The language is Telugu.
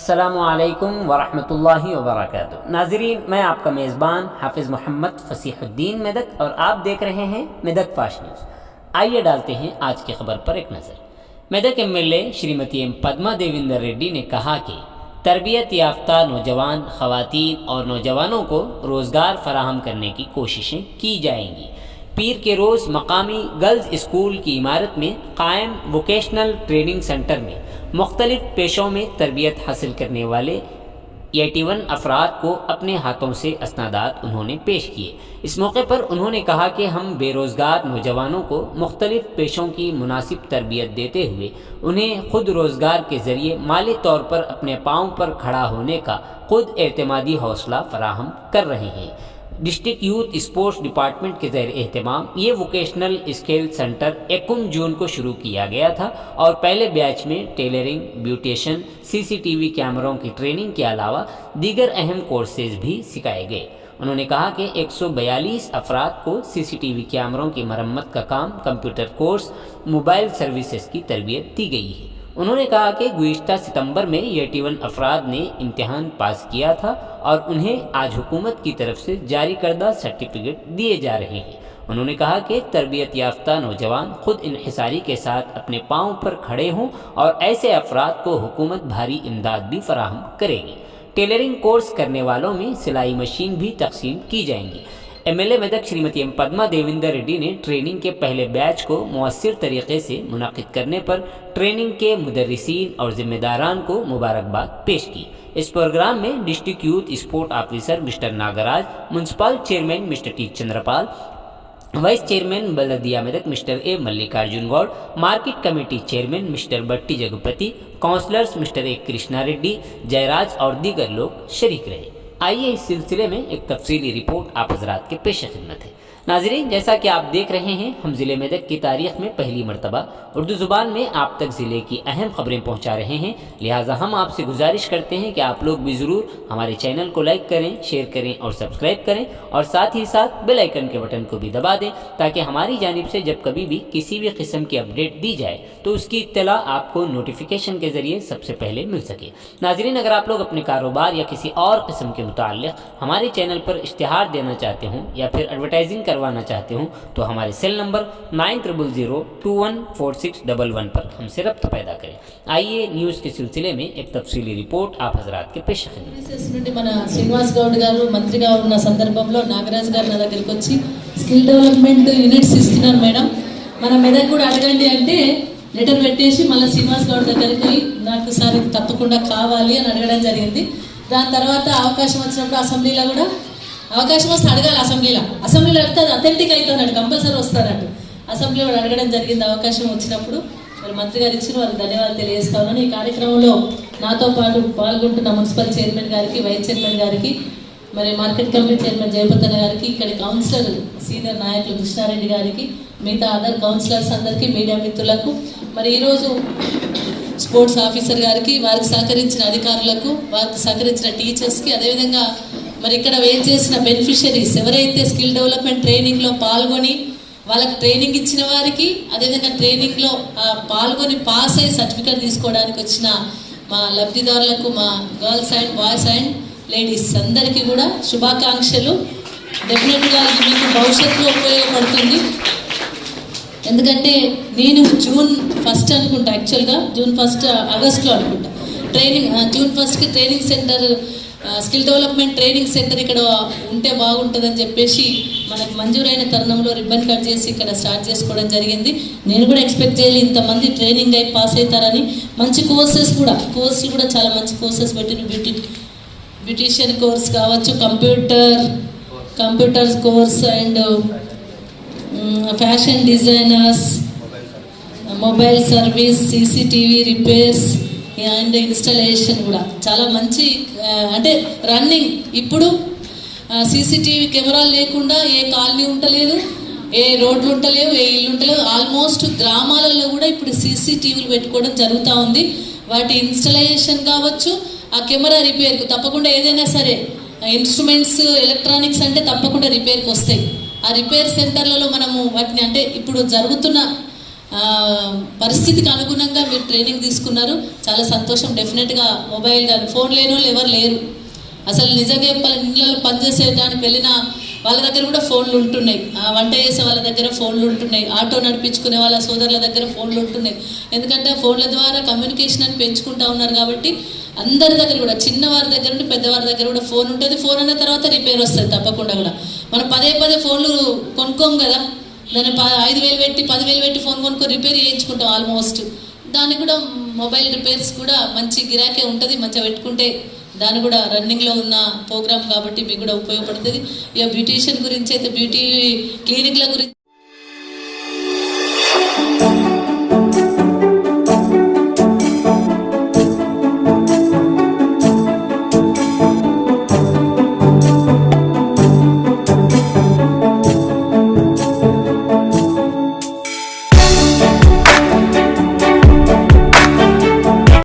अस्सलामुअलैकुम वरहमतुल्लाहि वबरकातुहू। नाज़रीन, मैं आपका मेज़बान हाफिज़ मोहम्मद फ़सीहुद्दीन मेदक और आप देख रहे हैं मेदक फास्ट न्यूज़। आइए डालते हैं आज की खबर पर एक नज़र। मेदक एमएलए श्रीमती एम पद्मा देवेंद्र रेड्डी ने कहा कि तरबियत याफ्ता नौजवान ख़वातीन और नौजवानों को रोज़गार फराहम करने की कोशिशें की जाएंगी। पीर के रोज़ मकामी गर्ल्स स्कूल की इमारत में कायम वोकेशनल ट्रेनिंग सेंटर में मुख्तलिफ पेशों में तरबियत हासिल करने वाले 81 अफराद को अपने हाथों से असनादात उन्होंने पेश किए। इस मौके पर उन्होंने कहा कि हम बेरोज़गार नौजवानों को मुख्तलिफ पेशों की मुनासिब तरबियत देते हुए उन्हें खुद रोज़गार के ज़रिए माली तौर पर अपने पाँव पर खड़ा होने का खुद एतमादी हौसला फराहम कर रहे हैं। डिस्ट्रिक्ट यूथ स्पोर्ट्स डिपार्टमेंट के ज़ेर एहतमाम ये वोकेशनल स्किल सेंटर 21 जून को शुरू किया गया था और पहले बैच में टेलरिंग, ब्यूटिशियन, सीसीटीवी कैमरों की ट्रेनिंग के अलावा दीगर अहम कोर्सेज भी सिखाए गए। उन्होंने कहा कि 142 अफराद को सीसीटीवी कैमरों की मरम्मत का काम, कंप्यूटर कोर्स, मोबाइल सर्विसेज की तरबियत दी गई है। उन्होंने कहा कि गुज़िश्ता सितंबर में 81 अफराद ने इम्तिहान पास किया था और उन्हें आज हुकूमत की तरफ से जारी करदा सर्टिफिकेट दिए जा रहे हैं। उन्होंने कहा कि तरबियत याफ्ता नौजवान खुद इन्हिसारी के साथ अपने पाँव पर खड़े हों और ऐसे अफराद को हुकूमत भारी इमदाद भी फराहम करेगी। टेलरिंग कोर्स करने वालों में सिलाई मशीन भी तकसीम की जाएंगी। एमएलए मेदक श्रीमती एम पद्मा देवेंद्र रेड्डी ने ट्रेनिंग के पहले बैच को मुअस्सिर तरीके से मुनक़िद करने पर ट्रेनिंग के मुदर्रिसीन और ज़िम्मेदारान को मुबारकबाद पेश की। इस प्रोग्राम में district youth sport officer mister Nagaraj, municipal chairman mister T Chandrapal, vice chairman बलदिया Medak mister A Mallikarjun Goud, market committee chairman mister Batti Jagapathi, councillors mister A Krishna Reddy, Jayaraj और दीगर लोग शरीक रहे। आइए इस सिलसिले में एक तफसीली रिपोर्ट आप हज़रात के पेश खिदमत है। नाज़रीन, जैसा कि आप देख रहे हैं, हम ज़िले मेदक की तारीख़ में पहली मरतबा उर्दू ज़ुबान में आप तक ज़िले की अहम ख़बरें पहुँचा रहे हैं। लिहाजा हम आपसे गुजारिश करते हैं कि आप लोग भी ज़रूर हमारे चैनल को लाइक करें, शेयर करें और सब्सक्राइब करें और साथ ही साथ बेल आइकन के बटन को भी दबा दें ताकि हमारी जानिब से जब कभी भी किसी भी किस्म की अपडेट दी जाए तो उसकी इत्तला आपको नोटिफिकेशन के ज़रिए सबसे पहले मिल सके। नाज़रीन, अगर आप लोग अपने कारोबार या किसी और किस्म के मुताल्लिक़ हमारे चैनल पर इश्तिहार देना चाहते हों या फिर एडवर्टाइजिंग करवाना चाहते हों तो हमारे सेल नंबर 9000214611 पर हमसे रब्त पैदा करें। आइए न्यूज़ के सिलसिले में एक तफसीली रिपोर्ट आप हज़रात के पेश నుండి మన శ్రీనివాస్ గౌడ్ గారు మంత్రిగా ఉన్న సందర్భంలో నాగరాజ్ గారు నా దగ్గరికి వచ్చి స్కిల్ డెవలప్మెంట్ యూనిట్స్ ఇస్తున్నారు మేడం, మన మెదక్ కూడా అడగండి అంటే లెటర్ పెట్టేసి మళ్ళీ శ్రీనివాస్ గౌడ్ దగ్గరికి పోయి నాకు సార్ ఇది తప్పకుండా కావాలి అని అడగడం జరిగింది. దాని తర్వాత అవకాశం వచ్చినప్పుడు అసెంబ్లీలో కూడా అవకాశం వస్తే అడగాలి. అసెంబ్లీలో అడిగితే అది అథెంటిక్ అవుతుందండి, కంపల్సరీ వస్తారండి. అసెంబ్లీలో అడగడం జరిగింది. అవకాశం వచ్చినప్పుడు మరి మంత్రి గారు ఇచ్చిన వారికి ధన్యవాదాలు తెలియజేస్తా ఉన్నాను. ఈ కార్యక్రమంలో నాతో పాటు పాల్గొంటున్న మున్సిపల్ చైర్మన్ గారికి, వైస్ చైర్మన్ గారికి, మరి మార్కెట్ కమిటీ చైర్మన్ జయపతన గారికి, ఇక్కడ కౌన్సిలర్ సీనియర్ నాయకులు కృష్ణారెడ్డి గారికి, మిగతా అదర్ కౌన్సిలర్స్ అందరికీ, మీడియా మిత్రులకు, మరి ఈరోజు స్పోర్ట్స్ ఆఫీసర్ గారికి, వారికి సహకరించిన అధికారులకు, వారికి సహకరించిన టీచర్స్కి, అదేవిధంగా మరి ఇక్కడ వేట్ చేసిన బెనిఫిషరీస్ ఎవరైతే స్కిల్ డెవలప్మెంట్ ట్రైనింగ్లో పాల్గొని వాళ్ళకి ట్రైనింగ్ ఇచ్చిన వారికి, అదేవిధంగా ట్రైనింగ్లో పాల్గొని పాస్ అయ్యి సర్టిఫికేట్ తీసుకోవడానికి వచ్చిన మా లబ్ధిదారులకు, మా girls and boys and ladies అందరికీ కూడా శుభాకాంక్షలు. డెఫినెట్గా ఇది మీకు భవిష్యత్తులో ఉపయోగపడుతుంది. ఎందుకంటే నేను జూన్ 1 అనుకుంటా, యాక్చువల్గా జూన్ 1 ఆగస్టులో అనుకుంటా ట్రైనింగ్, జూన్ 1కి training centre, skill development training centre ఇక్కడ ఉంటే బాగుంటుందని చెప్పేసి మనకు మంజూరైన తరుణంలో రిబ్బన్ కట్ చేసి ఇక్కడ స్టార్ట్ చేసుకోవడం జరిగింది. నేను కూడా ఎక్స్పెక్ట్ చేయాలి ఇంతమంది ట్రైనింగ్ అయి పాస్ అవుతారని. మంచి కోర్సులు కూడా చాలా మంచి కోర్సెస్ పెట్టిన బ్యూటిషియన్ కోర్స్ కావచ్చు, computers course and fashion designers, mobile service, CCTV repairs and installation కూడా చాలా మంచి, అంటే రన్నింగ్. ఇప్పుడు సీసీటీవీ కెమెరాలు లేకుండా ఏ కాలనీ ఉండలేదు, ఏ రోడ్లు ఉండలేవు, ఏ ఇల్లు ఉండలేవు. ఆల్మోస్ట్ గ్రామాలలో కూడా ఇప్పుడు సీసీటీవీలు పెట్టుకోవడం జరుగుతూ ఉంది. వాటి ఇన్స్టాలేషన్ కావచ్చు, ఆ కెమెరా రిపేర్కు తప్పకుండా ఏదైనా సరే ఇన్స్ట్రుమెంట్స్, ఎలక్ట్రానిక్స్ అంటే తప్పకుండా రిపేర్కి వస్తాయి. ఆ రిపేర్ సెంటర్లలో మనము వాటిని, అంటే ఇప్పుడు జరుగుతున్న పరిస్థితికి అనుగుణంగా మీరు ట్రైనింగ్ తీసుకున్నారు, చాలా సంతోషం. డెఫినెట్గా మొబైల్ కానీ ఫోన్ లేని వాళ్ళు ఎవరు లేరు. అసలు నిజంగా ఇళ్ళలో పనిచేసే దానికి వెళ్ళిన వాళ్ళ దగ్గర కూడా ఫోన్లు ఉంటున్నాయి, వంట చేసే వాళ్ళ దగ్గర ఫోన్లు ఉంటున్నాయి, ఆటో నడిపించుకునే వాళ్ళ సోదరుల దగ్గర ఫోన్లు ఉంటున్నాయి. ఎందుకంటే ఫోన్ల ద్వారా కమ్యూనికేషన్ అని పెంచుకుంటూ ఉన్నారు కాబట్టి అందరి దగ్గర కూడా, చిన్నవారి దగ్గర నుండి పెద్దవారి దగ్గర కూడా ఫోన్ ఉంటుంది. ఫోన్ అన్న తర్వాత రిపేర్ వస్తుంది తప్పకుండా కూడా. మనం పదే ఫోన్లు కొనుక్కోము కదా, దాన్ని 5,000 పెట్టి 10,000 పెట్టి ఫోన్ కొనుక్కొని రిపేర్ చేయించుకుంటాం ఆల్మోస్ట్. దానికి కూడా మొబైల్ రిపేర్స్ కూడా మంచి గిరాకే ఉంటుంది, మంచిగా పెట్టుకుంటే దాని కూడా రన్నింగ్లో ఉన్న ప్రోగ్రామ్ కాబట్టి మీకు కూడా ఉపయోగపడుతుంది. ఇక బ్యూటీషియన్ గురించి అయితే బ్యూటీ క్లినిక్ల గురించి